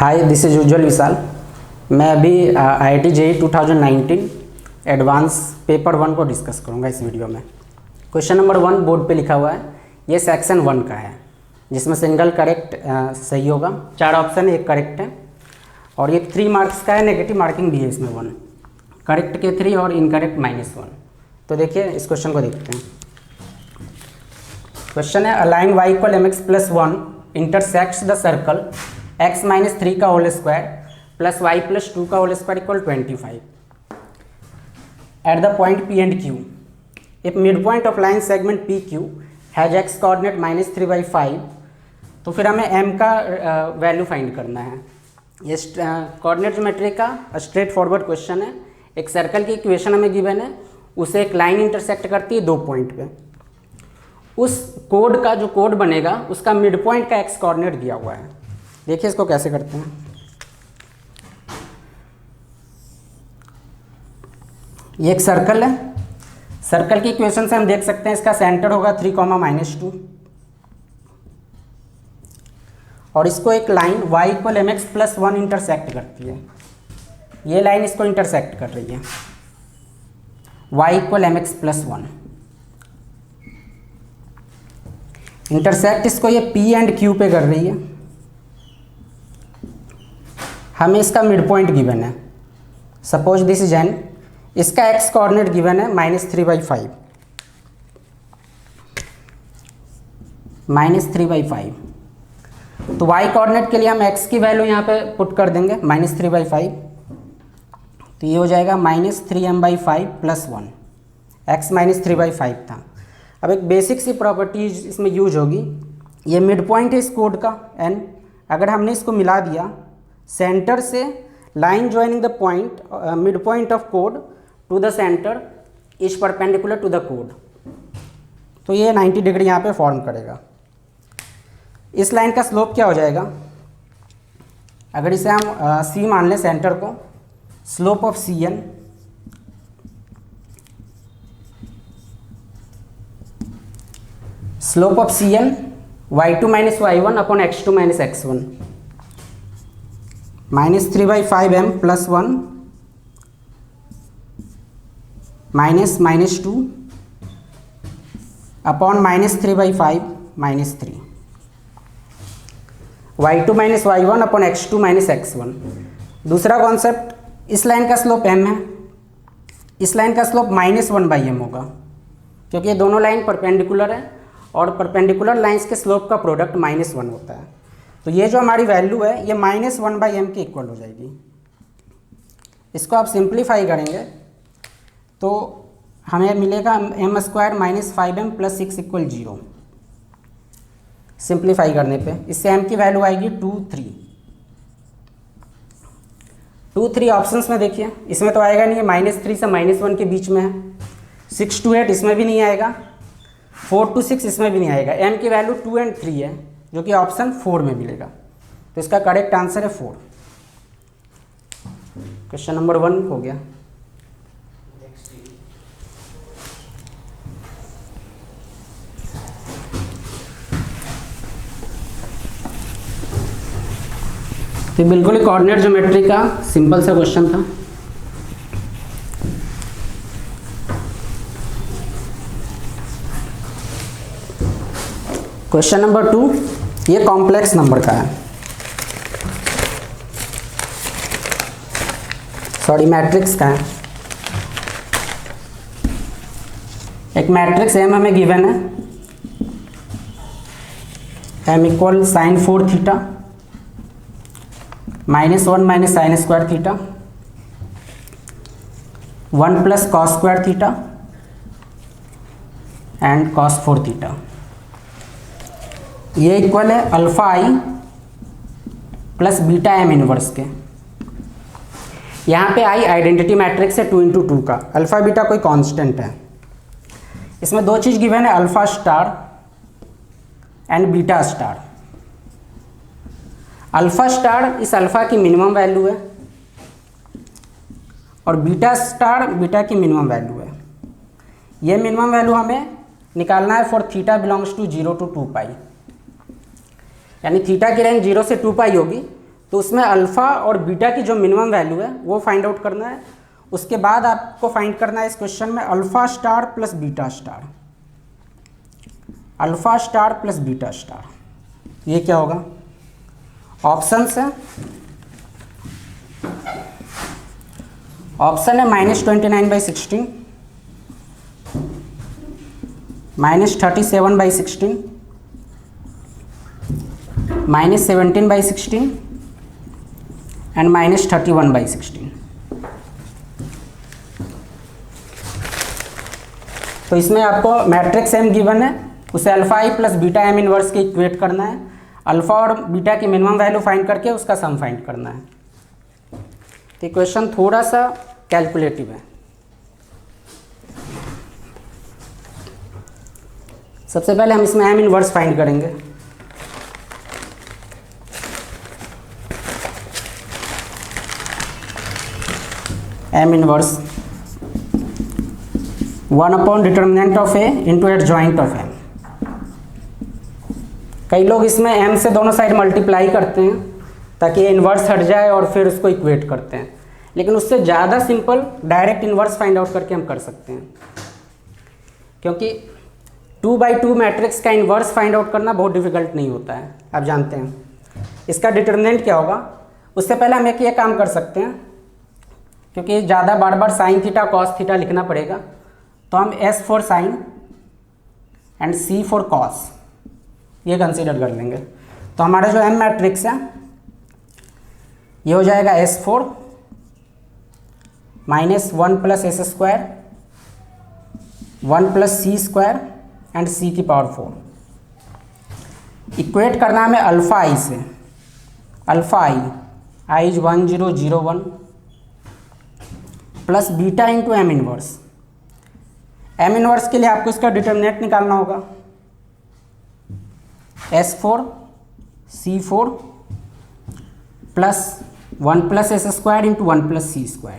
Hi, this is उज्ज्वल विशाल। मैं अभी IIT JEE 2019 advance paper 1 को डिस्कस करूंगा इस वीडियो में। क्वेश्चन नंबर 1 बोर्ड पे लिखा हुआ है, ये सेक्शन 1 का है जिसमें सिंगल करेक्ट सही होगा। 4 ऑप्शन है, एक करेक्ट है और ये 3 मार्क्स का है। नेगेटिव मार्किंग भी है इसमें 1, करेक्ट के 3 और इनकरेक्ट -1। तो देखिए इस क्वेश्चन को देखते हैं। क्वेश्चन है, a line y = mx + 1 intersects the circle x - 3 का होल स्क्वायर प्लस y + 2 का whole square equal 25 at the point P and Q। If mid point of line segment PQ has x coordinate -3/5, तो फिर हमें m का value find करना है। ये coordinate geometry का स्ट्रेट फॉरवर्ड क्वेश्चन है। एक सर्कल की इक्वेशन हमें गिवन है, उसे एक लाइन इंटरसेक्ट करती है 2 पॉइंट पे। उस कोड का जो कोड बनेगा उसका मिड पॉइंट का x कोऑर्डिनेट दिया हुआ है। देखिए इसको कैसे करते हैं। ये एक सर्कल है। सर्कल की इक्वेशन से हम देख सकते हैं इसका सेंटर होगा 3, -2 और इसको एक लाइन y = mx + 1 इंटरसेक्ट करती है। ये लाइन इसको इंटरसेक्ट कर रही है, y = mx + 1 इंटरसेक्ट इसको ये P and Q पे कर रही है। हमें इसका मिड पॉइंट गिवन है, सपोज दिस इज n। इसका x कोऑर्डिनेट गिवन है -3/5, -3/5। तो y कोऑर्डिनेट के लिए हम x की वैल्यू यहाँ पे पुट कर देंगे -3/5, तो ये हो जाएगा -3m/5 + 1। x -3/5 था। अब एक बेसिक सी प्रॉपर्टीज इसमें यूज होगी। ये मिड पॉइंट है इस कोड का n। अगर हमने इसको मिला दिया सेंटर से, line joining the point mid point of code to the centre is perpendicular to the code, तो ये 90 डिग्री यहाँ पे फॉर्म करेगा। इस लाइन का स्लोप क्या हो जाएगा? अगर इसे हम C मान लें सेंटर को, slope of CN y2 - y1 upon x2 - x1 -3/5m + 1 -2 upon -3/5 -3 y2 - y1 upon x2 - x1। दूसरा कॉन्सेप्ट, इस लाइन का स्लोप m है, इस लाइन का स्लोप -1/m होगा क्योंकि ये दोनों लाइन परपेंडिकुलर है और परपेंडिकुलर लाइंस के स्लोप का प्रोडक्ट -1 होता है। तो ये जो हमारी वैल्यू है ये -1/m के इक्वल हो जाएगी। इसको आप सिंप्लीफाई करेंगे तो हमें मिलेगा m² - 5m + 6 = 0। सिंप्लीफाई करने पे इससे m की वैल्यू आएगी 2, 3। 2, 3 ऑप्शंस में देखिए, इसमें तो आएगा नहीं, -3 से -1 के बीच में है। 6 to 8 इसमें भी नहीं आएगा, 4 to 6 इसमें भी नहीं आएगा। m की वैल्यू 2 and 3 है जो कि ऑप्शन 4 में मिलेगा, तो इसका करेक्ट आंसर है 4। क्वेश्चन नंबर 1 हो गया। तो बिल्कुल ही कोऑर्डिनेट ज्योमेट्री का सिंपल सा क्वेश्चन था। क्वेश्चन नंबर 2 ये कॉम्प्लेक्स नंबर का है, सॉरी मैट्रिक्स का है। एक मैट्रिक्स M हमें गिवन है, M = sin 4 theta -1 - sin square theta 1 + cos square theta and cos 4 theta. ये इक्वल है αi + βm इनवर्स के। यहाँ पे i आइडेंटिटी मैट्रिक्स है 2 × 2 का, अल्फा बीटा कोई कांस्टेंट है। इसमें 2 चीज़ गिवन है, α* एंड β*। α* इस अल्फा की मिनिमम वैल्यू है और β* बीटा की मिनिमम वैल्यू है। ये मिनिमम वैल्यू हमें निकालना है for theta belongs to 0 to 2 pi, यानी थीटा की रेंज 0 से 2 पाई होगी, तो उसमें अल्फ़ा और बीटा की जो मिनिमम वैल्यू है वो फाइंड आउट करना है। उसके बाद आपको फाइंड करना है इस क्वेश्चन में alpha star plus beta star, alpha star plus beta star. ये क्या होगा? ऑप्शंस है, ऑप्शन है -29/16, -37/16, -17/16 एंड -31/16। तो इसमें आपको मैट्रिक्स एम गिवन है, उसे अल्फा आई प्लस बीटा एम इनवर्स के इक्वेट करना है, अल्फा और बीटा की मिनिमम वैल्यू फाइंड करके उसका सम फाइंड करना है। तो क्वेश्चन थोड़ा सा कैलकुलेटिव है। सबसे पहले हम इसमें एम इनवर्स फाइंड करेंगे। M inverse 1 determinant of A into adjoint of M. कई लोग इसमें m से दोनों साइड मल्टीप्लाई करते हैं ताकि इन्वर्स हट जाए और फिर उसको इक्वेट करते हैं, लेकिन उससे ज़्यादा simple direct inverse find out करके हम कर सकते हैं, क्योंकि 2/2 मैट्रिक्स का इन्वर्स फाइंड आउट करना बहुत डिफिकल्ट नहीं होता है, आप जानते हैं। इसका डिटर्मिनेंट क्या होगा, उससे पहले हम एक ये काम कर सकते हैं, क्योंकि ज़्यादा बार बार साइन थीटा कॉस थीटा लिखना पड़ेगा, तो हम S for sine and C for cos ये कंसीडर कर लेंगे। तो हमारा जो M मैट्रिक्स है ये हो जाएगा S4 -1 + S² 1 + C² and C की पावर 4। इक्वेट करना हमें अल्फ़ा आई से, alpha I is 1001 plus beta into M inverse. M inverse के लिए आपको इसका डिटर्मिनेंट निकालना होगा, S4 C4 plus 1 + S² into 1 + C²।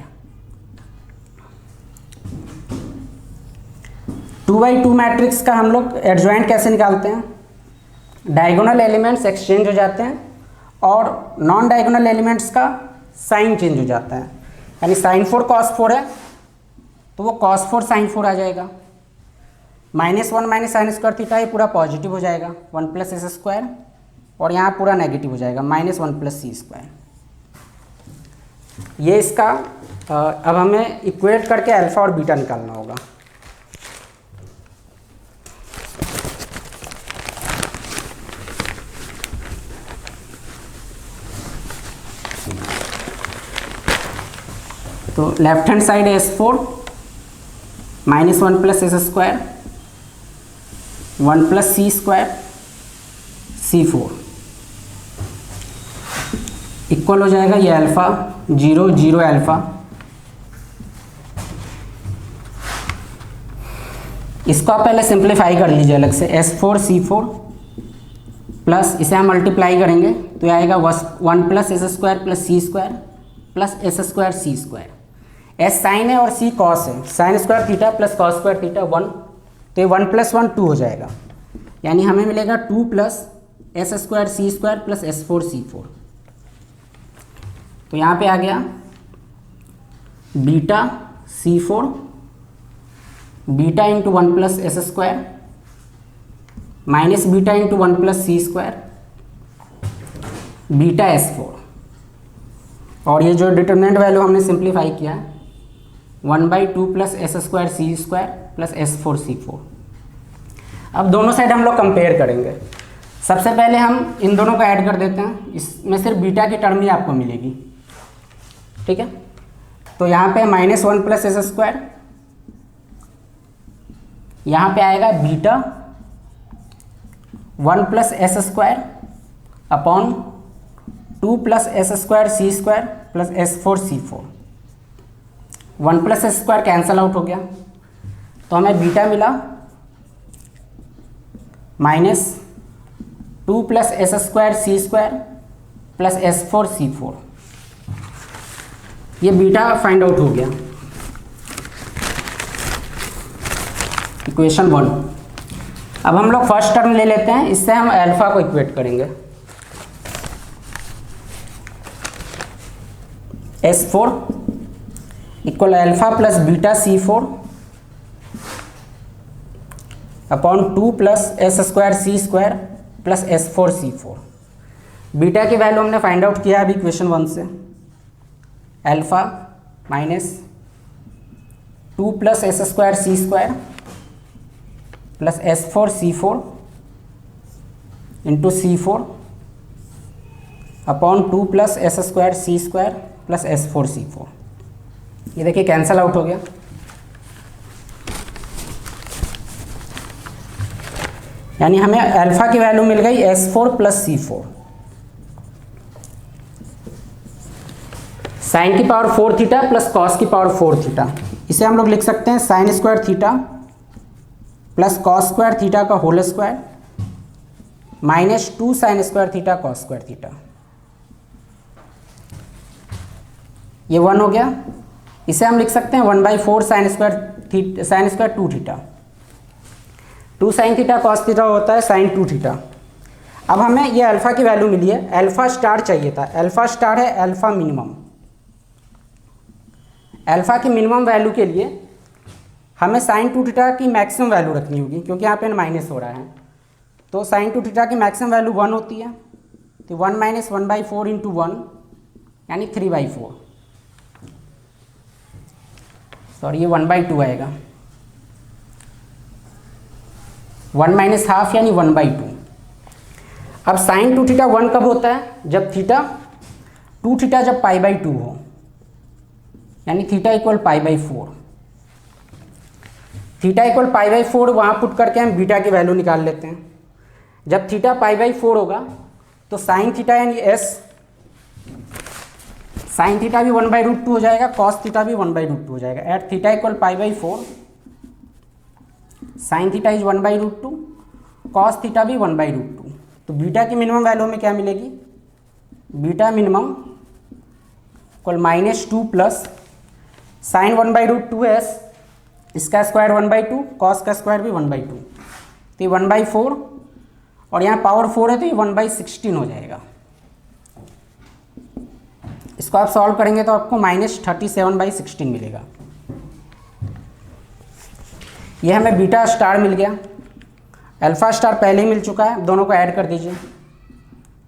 2/2 matrix का हम लोग एडजॉइंट कैसे निकालते हैं, डायगोनल एलिमेंट्स एक्सचेंज हो जाते हैं और नॉन डायगोनल एलिमेंट्स का साइन चेंज हो जाता है। यानी sin 4 cos 4 है तो वो cos 4 sin 4 आ जाएगा, -1 - sin² थीटा ये पूरा पॉजिटिव हो जाएगा 1 + S² और यहाँ पूरा नेगेटिव हो जाएगा -1 + C²। ये इसका अब हमें इक्वेट करके अल्फ़ा और बीटा निकालना होगा। तो लेफ्ट हैंड साइड है S4 -1 + S² 1 + C² C4 equal हो जाएगा ये अल्फ़ा 0 0 अल्फ़ा। इसको आप पहले सिंप्लीफाई कर लीजिए अलग से, S4 C4 प्लस इसे हम मल्टीप्लाई करेंगे तो ये आएगा 1 + S² + C² plus S² C²। S sign है और C कॉस है, sin² theta plus cos² theta 1, तो ये 1 + 1 2 हो जाएगा, यानी हमें मिलेगा 2 + S² C² plus S4 C4। तो यहाँ पे आ गया beta C4 beta into 1 + S² minus beta into 1 + C² beta S4। और ये जो डिटर्मिनेंट वैल्यू हमने सिंप्लीफाई किया है 1/2 + S² C² plus S4 C4। अब दोनों साइड हम लोग कंपेयर करेंगे। सबसे पहले हम इन दोनों को ऐड कर देते हैं, इसमें सिर्फ बीटा की टर्म ही आपको मिलेगी, ठीक है। तो यहाँ पे -1 + S², यहाँ पे आएगा beta 1 + S² upon 2 + S² C² plus S4 C4। 1 + S² cancel out हो गया तो हमें बीटा मिला -2 + S² C² plus S4 C4। ये बीटा फाइंड आउट हो गया, इक्वेशन 1। अब हम लोग फर्स्ट टर्म ले लेते हैं, इससे हम अल्फा को इक्वेट करेंगे। S4 equal alpha plus beta C4 upon 2 plus S square C² plus S4 C4। Beta की वैल्यू हमने फाइंड आउट किया अभी इक्वेशन 1 से, alpha minus 2 plus S square C² plus S4 C4 into C4 upon 2 plus S square C² plus S4 C4। ये देखिए cancel out हो गया, यानी हमें अल्फा की वैल्यू मिल गई S4 प्लस C4। साइन की पावर 4 थीटा प्लस कॉस की पावर 4 थीटा, इसे हम लोग लिख सकते हैं sine square theta plus cos square theta का whole square minus 2 sine square theta cos square theta. ये 1 हो गया, इसे हम लिख सकते हैं 1/4 sine square 2 theta. 2 sign theta cos theta होता है साइन 2 थीटा। अब हमें ये अल्फा की वैल्यू मिली है, अल्फा स्टार चाहिए था। अल्फा स्टार है अल्फा मिनिमम। अल्फा की मिनिमम वैल्यू के लिए हमें साइन 2 थीटा की मैक्सिमम वैल्यू रखनी होगी, क्योंकि यहाँ पे माइनस हो रहा है। तो साइन 2 थीटा की मैक्सिमम वैल्यू 1 होती है, तो 1 माइनस 1/4 इंटू 1 यानी 3/4। सॉरी, ये 1/2 आएगा। 1 माइनस हाफ यानी 1/2। अब साइन 2 थीटा 1 कब होता है? जब थीटा 2 थीटा जब π/2 हो, यानी थीटा इक्वल π/4। थीटा इक्वल π/4 वहाँ पुट करके हम बीटा की वैल्यू निकाल लेते हैं। जब थीटा π/4 होगा तो साइन थीटा यानी s, साइन थीटा भी 1/√2 हो जाएगा, कॉस थीटा भी 1/√2 हो जाएगा। At theta equal π/4 sine theta is 1/√2, cos theta भी 1/√2। तो बीटा की मिनिमम वैल्यू में क्या मिलेगी? Beta minimum equal -2 plus sign 1/√2s, इसका स्क्वायर 1/2, कॉस का स्क्वायर भी 1/2, तो ये 1/4 और यहाँ पावर 4 है तो ये 1/16 हो जाएगा। इसको आप सॉल्व करेंगे तो आपको -37/16 मिलेगा। ये हमें बीटा स्टार मिल गया, अल्फा स्टार पहले ही मिल चुका है, दोनों को ऐड कर दीजिए।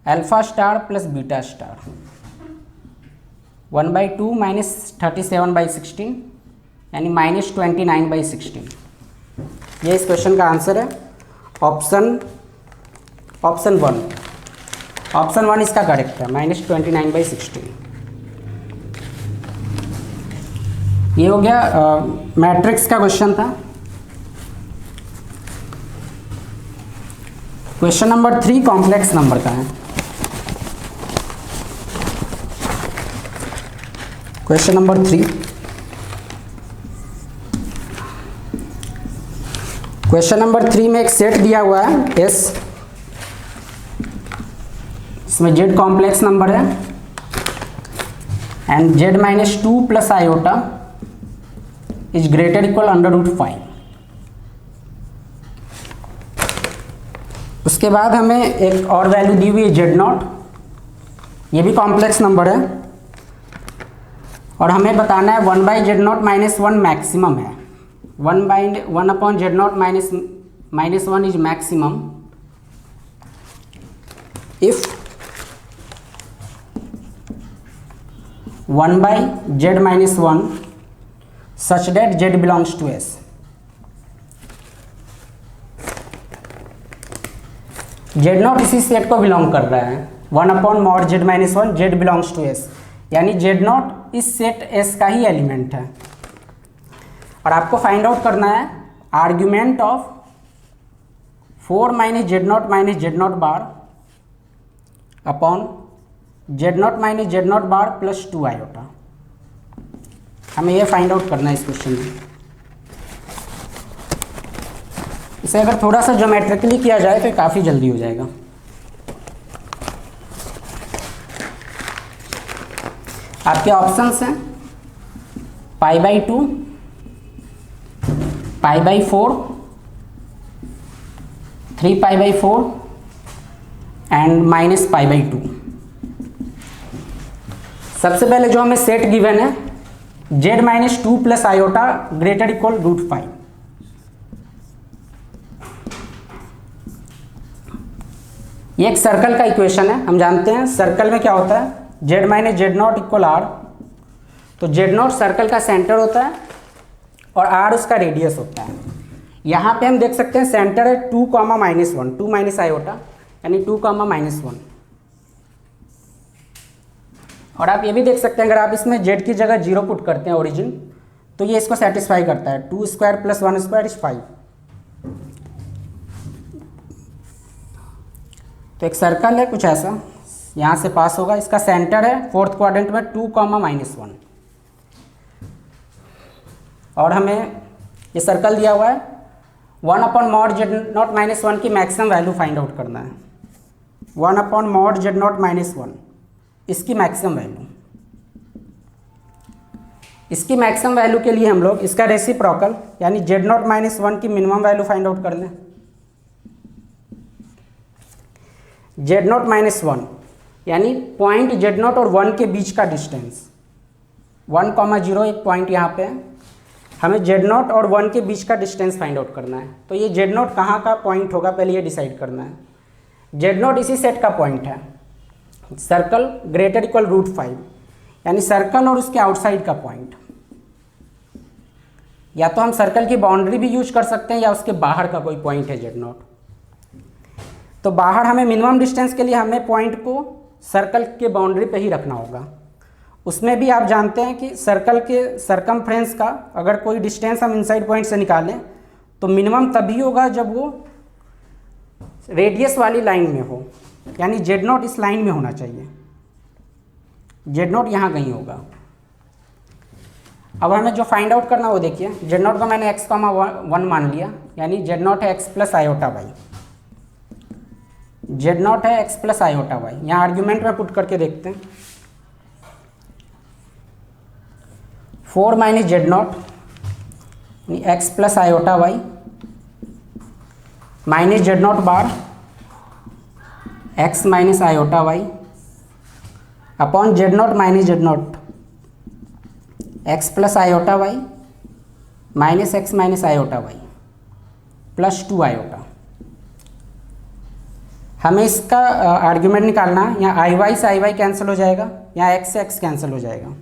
Alpha star plus beta star 1/2 minus 37/16 यानी -29/16। ये इस क्वेश्चन का आंसर है, ऑप्शन 1। ऑप्शन 1 इसका करेक्ट है, -29/16। ये हो गया मैट्रिक्स का क्वेश्चन था। क्वेश्चन नंबर 3 कॉम्प्लेक्स नंबर का है। क्वेश्चन नंबर 3, क्वेश्चन नंबर 3 में एक सेट दिया हुआ है S, इसमें Z कॉम्प्लेक्स नंबर है and Z-2 plus iota is greater equal √5। उसके बाद हमें एक और वैल्यू दी हुई है Z0, ये भी कॉम्प्लेक्स नंबर है और हमें बताना है 1/Z0 - 1 मैक्सिमम है। 1/Z0 - 1 is maximum if 1/Z - 1 such that Z belongs to S। Z0 इसी सेट को बिलोंग कर रहा है, 1/mod Z - 1 Z belongs to S, यानी Z0 इस सेट S का ही एलिमेंट है। और आपको फाइंड आउट करना है argument of 4 - Z0 - Z0 bar upon Z0 - Z0 bar plus 2 iota. हमें यह फाइंड आउट करना है इस क्वेश्चन में। इसे अगर थोड़ा सा ज्योमेट्रिकली किया जाए तो काफ़ी जल्दी हो जाएगा। आपके ऑप्शंस हैं π/2, π/4, 3π/4 एंड -π/2। सबसे पहले जो हमें सेट गिवन है z minus 2 plus iota greater equal √5। ये एक सर्कल का इक्वेशन है। हम जानते हैं सर्कल में क्या होता है, z minus Z not equal R. तो जेड नॉट सर्कल का सेंटर होता है और आर उसका रेडियस होता है। यहाँ पे हम देख सकते हैं सेंटर है 2, -1, 2 माइनस आयोटा यानी 2, -1। और आप ये भी देख सकते हैं अगर आप इसमें z की जगह 0 पुट करते हैं ओरिजिन, तो ये इसको सेटिस्फाई करता है। 2 स्क्वायर प्लस 1 स्क्वायर इज 5। तो एक सर्कल है कुछ ऐसा, यहाँ से पास होगा। इसका सेंटर है 4th क्वाड्रेंट में 2, -1। और हमें ये सर्कल दिया हुआ है 1/mod z0 -1 की मैक्सिमम वैल्यू फाइंड आउट करना है। 1/mod z0 -1 इसकी मैक्सिमम वैल्यू। इसकी मैक्सिमम वैल्यू के लिए हम लोग इसका रेसिप्रोकल यानी z0 -1 की मिनिमम वैल्यू फाइंड आउट कर लें। z0 -1 यानी पॉइंट z0 और 1 के बीच का डिस्टेंस। 1,0 एक पॉइंट यहाँ पे है, हमें z0 और 1 के बीच का डिस्टेंस फाइंड आउट करना है। तो ये z0 कहाँ का पॉइंट होगा पहले ये डिसाइड करना है। z0 इसी सेट का पॉइंट है, सर्कल ग्रेटर इक्वल √5 यानी सर्कल और उसके आउटसाइड का पॉइंट। या तो हम सर्कल की बाउंड्री भी यूज कर सकते हैं या उसके बाहर का कोई पॉइंट है z0। तो बाहर हमें मिनिमम डिस्टेंस के लिए हमें पॉइंट को सर्कल के बाउंड्री पे ही रखना होगा। उसमें भी आप जानते हैं कि सर्कल के सरकमफ्रेंस का अगर कोई डिस्टेंस हम इनसाइड पॉइंट से निकालें तो मिनिमम तभी होगा जब वो रेडियस वाली लाइन में हो, यानी z0 इस लाइन में होना चाहिए। z0 यहाँ कहीं होगा। अब हमें जो फाइंड आउट करना वो देखिए, z0 को मैंने x, 1 मान लिया यानी z0 है x plus iota Y. z0 है x प्लस आयोटा वाई। यहाँ आर्ग्यूमेंट में पुट करके देखते हैं। 4 minus z0 x plus iota Y minus z0 bar x minus iota Y upon z0 minus z0 x plus iota Y minus x minus iota Y plus 2 iota. हमें इसका argument निकालना है। यहाँ आई Y से आई Y cancel हो जाएगा, यहाँ x से x कैंसिल हो जाएगा।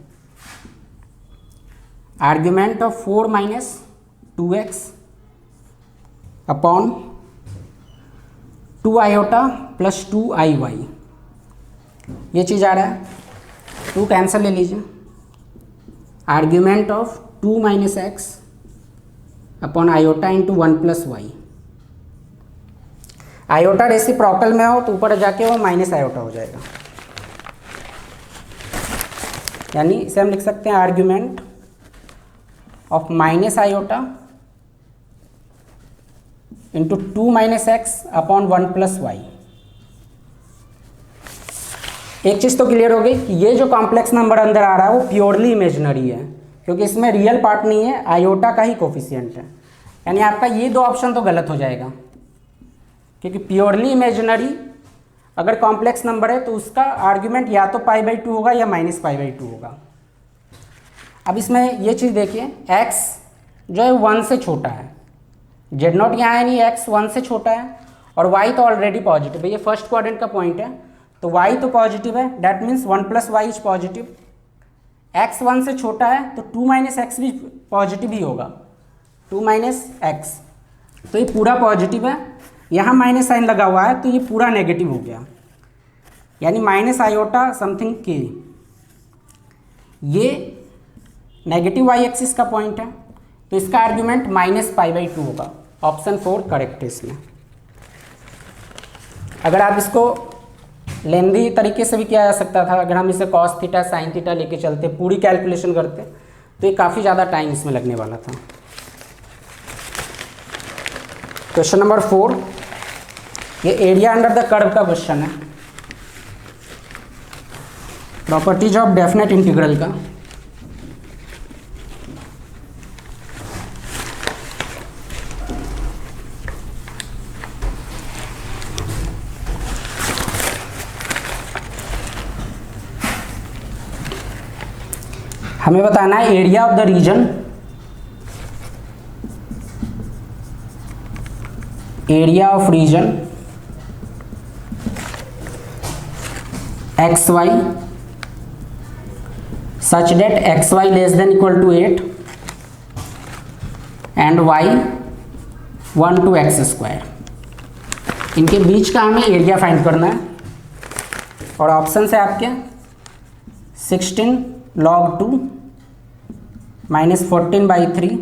Argument of 4 minus 2x upon 2 iota plus 2 I Y, ये चीज़ आ रहा है। 2 कैंसिल ले लीजिए। Argument of 2 minus x upon iota into 1 plus Y. Iota reciprocal में हो तो ऊपर जाके वो माइनस आयोटा हो जाएगा, यानी इसे हम लिख सकते हैं argument of minus iota into 2 minus x upon 1 plus y. एक चीज़ तो क्लियर हो गई कि ये जो कॉम्प्लेक्स नंबर अंदर आ रहा है वो प्योरली इमेजिनरी है, क्योंकि इसमें रियल पार्ट नहीं है, आयोटा का ही कोफिशिएंट है। यानी आपका ये 2 ऑप्शन तो गलत हो जाएगा, क्योंकि प्योरली इमेजिनरी अगर कॉम्प्लेक्स नंबर है तो उसका आर्ग्यूमेंट या तो π/2 होगा या -π/2 होगा। अब इसमें ये चीज़ देखिए, x जो है 1 से छोटा है, z0 यहाँ है नहीं, x 1 से छोटा है और y तो ऑलरेडी पॉजिटिव है। ये फर्स्ट क्वाड्रेंट का पॉइंट है तो y तो पॉजिटिव है, that means 1 plus y is positive. x 1 से छोटा है तो 2 माइनस एक्स भी पॉजिटिव ही होगा, 2 माइनस एक्स, तो ये पूरा पॉजिटिव है। यहाँ माइनस साइन लगा हुआ है तो ये पूरा नेगेटिव हो गया, यानी माइनस आयोटा समथिंग के। ये नेगेटिव वाई एक्सिस का पॉइंट है तो इसका आर्ग्यूमेंट -π/2 होगा। ऑप्शन 4 करेक्ट है इसमें। अगर आप इसको लेंदी तरीके से भी किया जा सकता था, अगर हम इसे कॉस थीटा साइन थीटा लेके चलते, पूरी कैलकुलेशन करते, तो ये काफ़ी ज़्यादा टाइम इसमें लगने वाला था। क्वेश्चन नंबर 4, ये एरिया अंडर द कर्व का क्वेश्चन है, प्रॉपर्टीज ऑफ डेफिनेट इंटीग्रल का। हमें बताना है area of the region, area of region x y such that x y less than equal to 8 and y 1 to x square. इनके बीच का हमें एरिया फाइंड करना है और ऑप्शन है आपके 16 log 2 -14/3,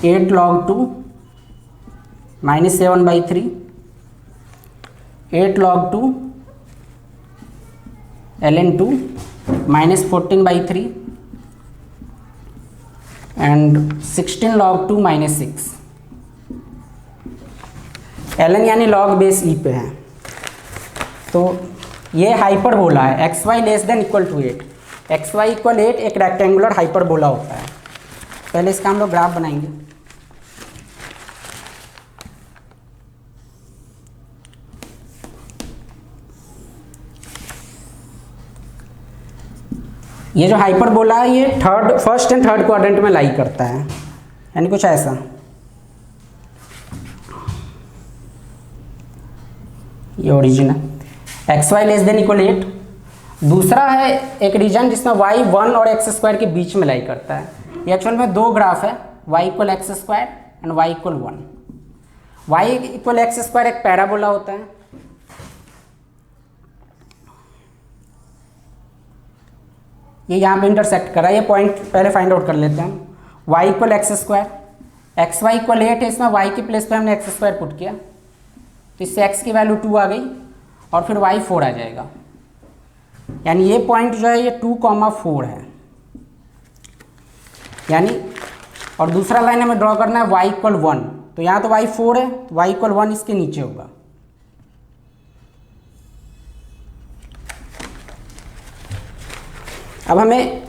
8 log 2 -7/3, 8 log 2 ln 2 -14/3 and 16 log 2 -6। ln यानी log बेस ई पे है, तो ये हाइपरबोला है x y less than equal to 8, x y equal 8 एक रेक्टेंगुलर हाइपरबोला होता है। पहले इसका हम लोग ग्राफ बनाएंगे। ये जो हाइपरबोला है ये फर्स्ट एंड थर्ड क्वाड्रेंट में लाई करता है, यानी कुछ ऐसा। ये ओरिजिन है x y less than equal 8। दूसरा है एक रीजन जिसमें वाई 1 और एक्स स्क्वायर के बीच में लाई करता है। ये एक्चुअल में दो ग्राफ है, y equal x square and y equal 1। Y equal x square एक पैराबोला होता है, ये यहाँ पे इंटरसेक्ट कर रहा है। ये पॉइंट पहले फाइंड आउट कर लेते हैं हम। Y equal x square, x y equal 8 है, इसमें वाई के प्लेस पे हमने एक्स स्क्वायर पुट किया, तो इससे एक्स की वैल्यू 2 आ गई और फिर वाई 4 आ जाएगा। यानी ये पॉइंट जो है ये 2,4 है, यानी और दूसरा लाइन हमें ड्रॉ करना है वाई इक्वल 1, तो यहाँ तो वाई 4 है, वाई इक्वल 1 इसके नीचे होगा। अब हमें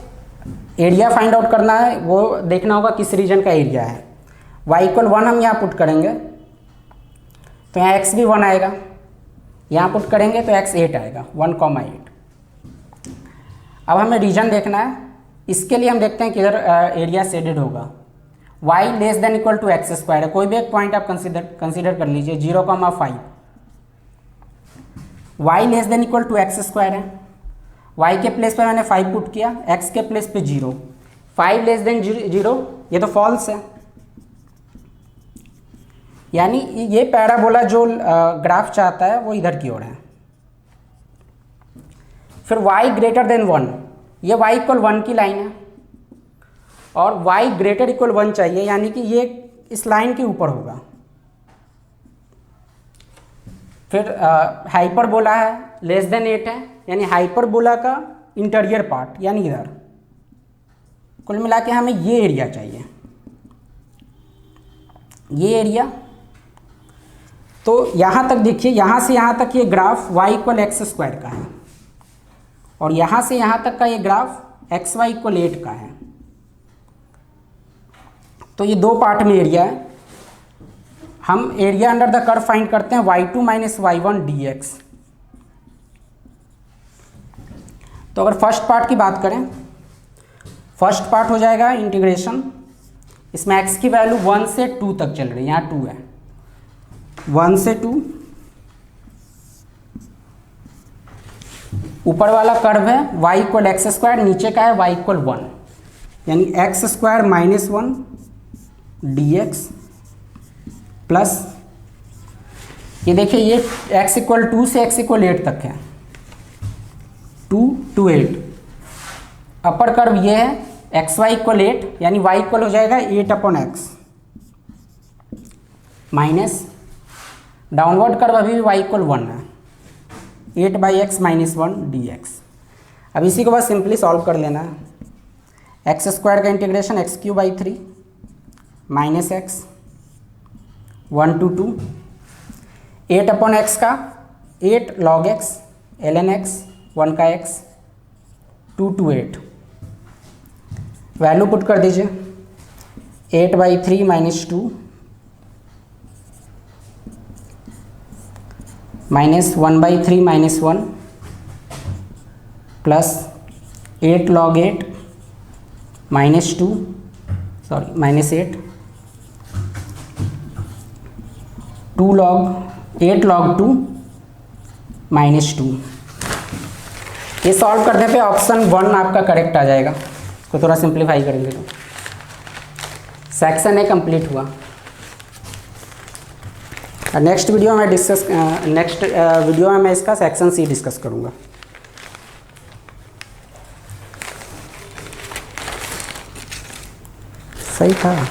एरिया फाइंड आउट करना है, वो देखना होगा किस रीजन का एरिया है। वाई इक्वल 1 हम यहाँ पुट करेंगे तो यहाँ एक्स भी 1 आएगा, यहाँ पुट करेंगे तो एक्स 8 आएगा, 1,8। अब हमें रीजन देखना है, इसके लिए हम देखते हैं किधर एरिया शेडेड होगा। Y less than equal to x square है, कोई भी एक पॉइंट आप कंसिडर कर लीजिए, 0,5। Y less than equal to x square है, वाई के प्लेस पे मैंने 5 पुट किया, एक्स के प्लेस पे 0। 5 लेस देन 0 ये तो फॉल्स है, यानी ये पैराबोला जो ग्राफ चाहता है वो इधर की ओर है। फिर y ग्रेटर देन 1, ये y इक्वल 1 की लाइन है और y ग्रेटर इक्वल 1 चाहिए, यानी कि ये इस लाइन के ऊपर होगा। फिर हाइपरबोला है, लेस देन 8 है, यानी हाइपरबोला का इंटीरियर पार्ट यानी इधर। कुल मिला के हमें ये एरिया चाहिए, ये एरिया। तो यहाँ तक देखिए, यहाँ से यहाँ तक ये graph y equal x square का है और यहाँ से यहाँ तक का ये ग्राफ एक्स वाई इक्वल 8 का है। तो ये दो पार्ट में एरिया है। हम area under the curve find करते हैं y2 माइनस y1 dx। तो अगर फर्स्ट पार्ट की बात करें, फर्स्ट पार्ट हो जाएगा इंटीग्रेशन, इसमें x की वैल्यू 1 से 2 तक चल रही है, यहाँ 2 है, 1 से 2। ऊपर वाला कर्व है y इक्वल एक्स स्क्वायर, नीचे का है y इक्वल 1, यानी x square minus 1 dx plus ये देखिए ये x इक्वल 2 से x इक्वल 8 तक है, 2 to 8। अपर कर्व ये है एक्स वाई इक्वल 8, यानी y इक्वल हो जाएगा 8/x माइनस डाउनवर्ड कर्व अभी भी y इक्वल 1 है, 8/x माइनस 1 dx। अब इसी को बस सिंपली सॉल्व कर लेना है। एक्स स्क्वायर का integration x³ minus x 1 to 2, 8/x का 8 log x ln x 1 का x 2 to 8। वैल्यू पुट कर दीजिए, 8/3 minus 2 minus 1/3 minus 1 plus 8 log 8 minus 2 sorry minus 8 2 log 8 log 2 minus 2। ये सॉल्व करने पे ऑप्शन 1 आपका करेक्ट आ जाएगा। इसको थोड़ा सिंप्लीफाई करेंगे तो सेक्शन ए कंप्लीट हुआ। नेक्स्ट वीडियो में मैं इसका सेक्शन सी डिस्कस करूँगा। सही था।